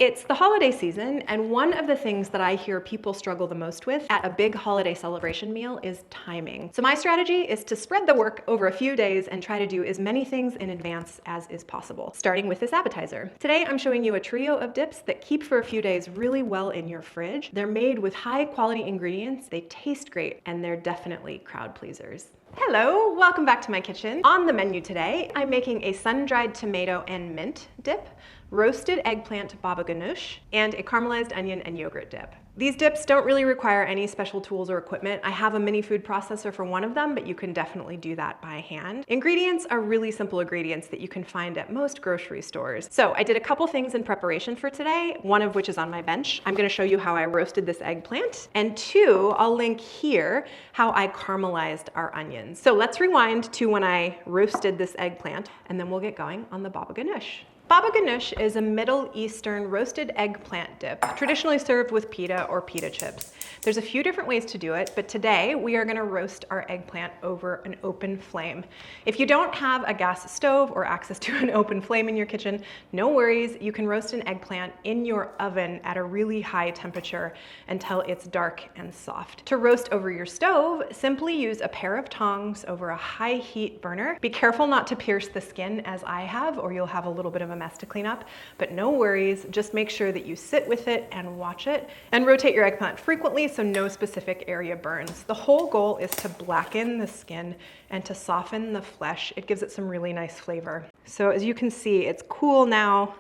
It's the holiday season, and one of the things that I hear people struggle the most with at a big holiday celebration meal is timing. So my strategy is to spread the work over a few days and try to do as many things in advance as is possible, starting with this appetizer. Today, I'm showing you a trio of dips that keep for a few days really well in your fridge. They're made with high quality ingredients, they taste great, and they're definitely crowd pleasers. Hello, welcome back to my kitchen. On the menu today, I'm making a sun-dried tomato and mint dip, roasted eggplant baba ganoush, and a caramelized onion and yogurt dip. These dips don't really require any special tools or equipment. I have a mini food processor for one of them, but you can definitely do that by hand. Ingredients are really simple ingredients that you can find at most grocery stores. So I did a couple things in preparation for today, one of which is on my bench. I'm gonna show you how I roasted this eggplant, and two, I'll link here how I caramelized our onions. So let's rewind to when I roasted this eggplant, and then we'll get going on the baba ganoush. Baba ganoush is a Middle Eastern roasted eggplant dip, traditionally served with pita or pita chips. There's a few different ways to do it, but today we are gonna roast our eggplant over an open flame. If you don't have a gas stove or access to an open flame in your kitchen, no worries, you can roast an eggplant in your oven at a really high temperature until it's dark and soft. To roast over your stove, simply use a pair of tongs over a high heat burner. Be careful not to pierce the skin as I have, or you'll have a little bit of a mess to clean up, but no worries, just make sure that you sit with it and watch it, and rotate your eggplant frequently so no specific area burns. The whole goal is to blacken the skin and to soften the flesh. It gives it some really nice flavor. So as you can see, it's cool now.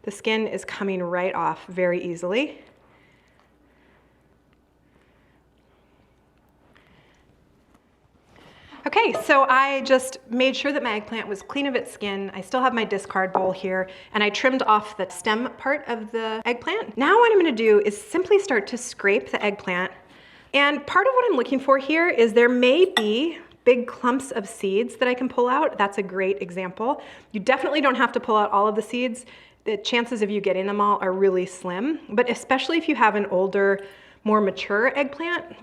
The skin is coming right off very easily. Okay, so I just made sure that my eggplant was clean of its skin. I still have my discard bowl here, and I trimmed off the stem part of the eggplant. Now what I'm gonna do is simply start to scrape the eggplant. And part of what I'm looking for here is there may be big clumps of seeds that I can pull out. That's a great example. You definitely don't have to pull out all of the seeds. The chances of you getting them all are really slim, but especially if you have an older, more mature eggplant,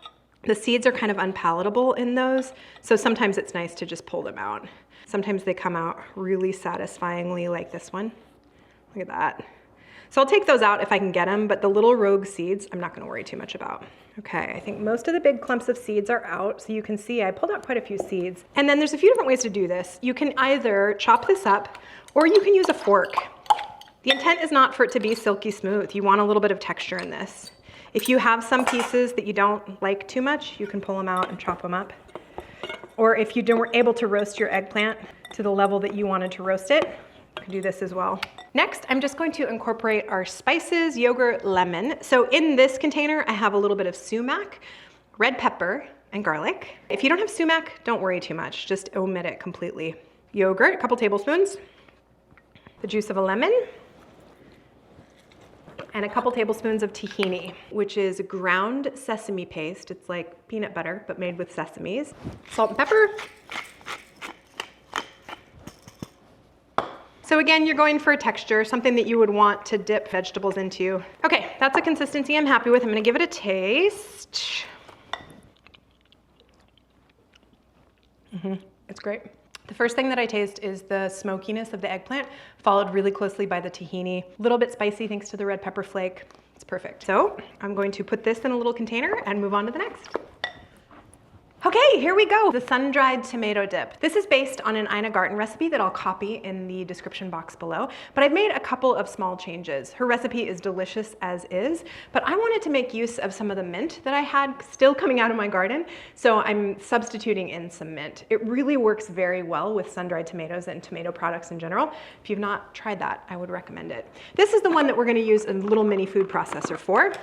the seeds are kind of unpalatable in those, so sometimes it's nice to just pull them out. Sometimes they come out really satisfyingly, like this one. Look at that. So I'll take those out if I can get them, but the little rogue seeds, I'm not gonna worry too much about. Okay, I think most of the big clumps of seeds are out, so you can see I pulled out quite a few seeds. And then there's a few different ways to do this. You can either chop this up, or you can use a fork. The intent is not for it to be silky smooth. You want a little bit of texture in this. If you have some pieces that you don't like too much, you can pull them out and chop them up. Or if you weren't able to roast your eggplant to the level that you wanted to roast it, you can do this as well. Next, I'm just going to incorporate our spices, yogurt, lemon. So in this container, I have a little bit of sumac, red pepper, and garlic. If you don't have sumac, don't worry too much. Just omit it completely. Yogurt, a couple tablespoons. The juice of a lemon. And a couple tablespoons of tahini, which is ground sesame paste. It's like peanut butter, but made with sesames. Salt and pepper. So again, you're going for a texture, something that you would want to dip vegetables into. Okay, that's a consistency I'm happy with. I'm gonna give it a taste. It's great. The first thing that I taste is the smokiness of the eggplant, followed really closely by the tahini. A little bit spicy thanks to the red pepper flake. It's perfect. So I'm going to put this in a little container and move on to the next. Okay, here we go. The sun-dried tomato dip. This is based on an Ina Garten recipe that I'll copy in the description box below, but I've made a couple of small changes. Her recipe is delicious as is, but I wanted to make use of some of the mint that I had still coming out of my garden, so I'm substituting in some mint. It really works very well with sun-dried tomatoes and tomato products in general. If you've not tried that, I would recommend it. This is the one that we're gonna use a little mini food processor for.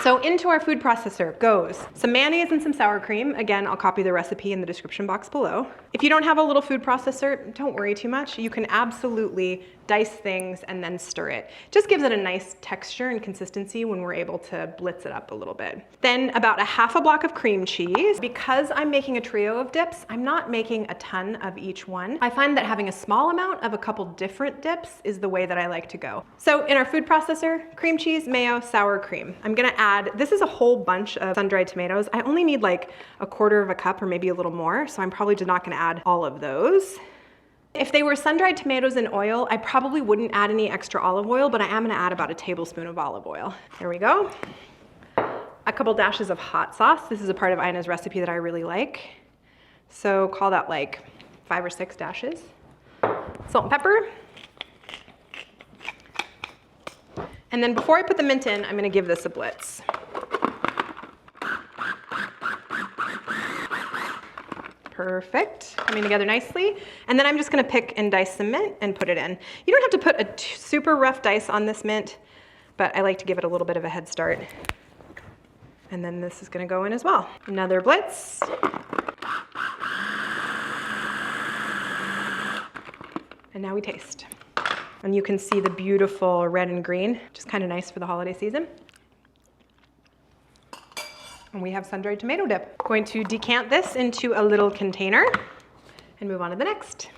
So into our food processor goes some mayonnaise and some sour cream. Again, I'll copy the recipe in the description box below. If you don't have a little food processor, don't worry too much. You can absolutely dice things and then stir it. Just gives it a nice texture and consistency when we're able to blitz it up a little bit. Then about a half a block of cream cheese. Because I'm making a trio of dips, I'm not making a ton of each one. I find that having a small amount of a couple different dips is the way that I like to go. So in our food processor, cream cheese, mayo, sour cream. I'm gonna add, this is a whole bunch of sun-dried tomatoes. I only need like a quarter of a cup or maybe a little more, so I'm probably just not gonna add all of those. If they were sun-dried tomatoes in oil, I probably wouldn't add any extra olive oil, but I am gonna add about a tablespoon of olive oil. There we go. A couple dashes of hot sauce. This is a part of Ina's recipe that I really like. So call that like 5 or 6 dashes. Salt and pepper. And then before I put the mint in, I'm gonna give this a blitz. Perfect, coming together nicely. And then I'm just gonna pick and dice some mint and put it in. You don't have to put a super rough dice on this mint, but I like to give it a little bit of a head start. And then this is gonna go in as well. Another blitz. And now we taste. And you can see the beautiful red and green, which is kind of nice for the holiday season. And we have sun-dried tomato dip. Going to decant this into a little container and move on to the next.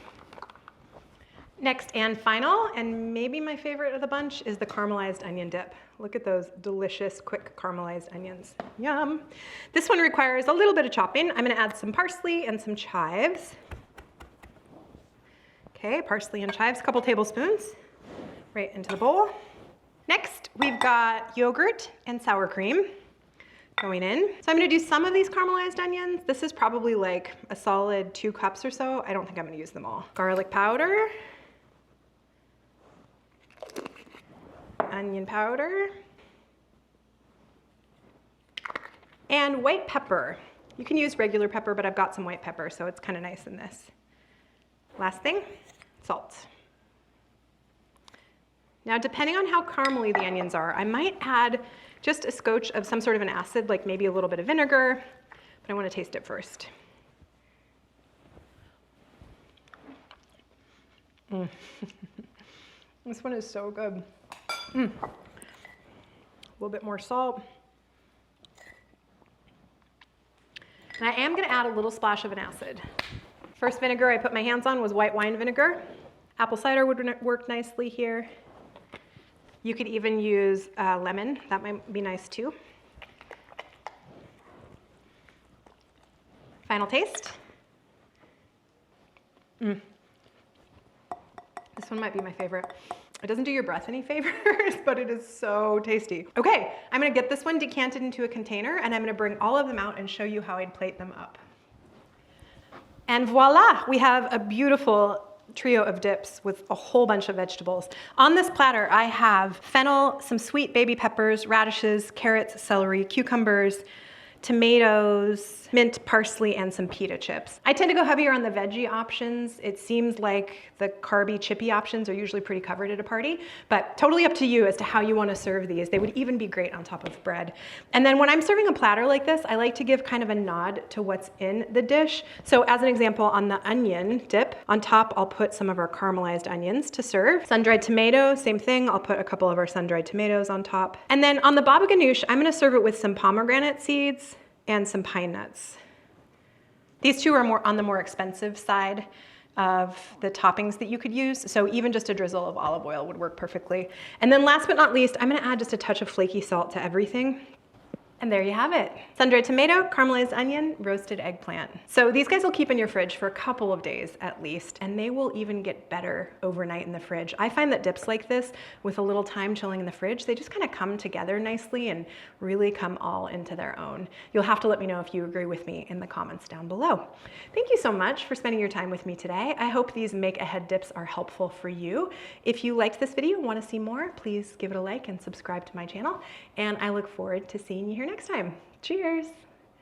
Next and final, and maybe my favorite of the bunch, is the caramelized onion dip. Look at those delicious, quick caramelized onions. Yum. This one requires a little bit of chopping. I'm gonna add some parsley and some chives. Okay, parsley and chives, a couple tablespoons, right into the bowl. Next, we've got yogurt and sour cream going in. So I'm gonna do some of these caramelized onions. This is probably like a solid 2 cups or so. I don't think I'm gonna use them all. Garlic powder, onion powder, and white pepper. You can use regular pepper, but I've got some white pepper, so it's kind of nice in this. Last thing, salt. Now, depending on how caramely the onions are, I might add just a scotch of some sort of an acid, like maybe a little bit of vinegar, but I want to taste it first. This one is so good. A little bit more salt. And I am going to add a little splash of an acid. First vinegar I put my hands on was white wine vinegar. Apple cider would work nicely here. You could even use lemon. That might be nice too. Final taste. This one might be my favorite. It doesn't do your breath any favors, but it is so tasty. Okay, I'm gonna get this one decanted into a container, and I'm gonna bring all of them out and show you how I'd plate them up. And voila, we have a beautiful trio of dips with a whole bunch of vegetables. On this platter, I have fennel, some sweet baby peppers, radishes, carrots, celery, cucumbers, tomatoes, mint, parsley, and some pita chips. I tend to go heavier on the veggie options. It seems like the carby, chippy options are usually pretty covered at a party, but totally up to you as to how you want to serve these. They would even be great on top of bread. And then when I'm serving a platter like this, I like to give kind of a nod to what's in the dish. So as an example, on the onion dip, on top, I'll put some of our caramelized onions to serve. Sun-dried tomato, same thing. I'll put a couple of our sun-dried tomatoes on top. And then on the baba ganoush, I'm going to serve it with some pomegranate seeds and some pine nuts. These two are more on the more expensive side of the toppings that you could use, so even just a drizzle of olive oil would work perfectly. And then last but not least, I'm gonna add just a touch of flaky salt to everything. And there you have it. Sun-dried tomato, caramelized onion, roasted eggplant. So these guys will keep in your fridge for a couple of days at least, and they will even get better overnight in the fridge. I find that dips like this, with a little time chilling in the fridge, they just kind of come together nicely and really come all into their own. You'll have to let me know if you agree with me in the comments down below. Thank you so much for spending your time with me today. I hope these make-ahead dips are helpful for you. If you liked this video and want to see more, please give it a like and subscribe to my channel, and I look forward to seeing you here next time. Cheers!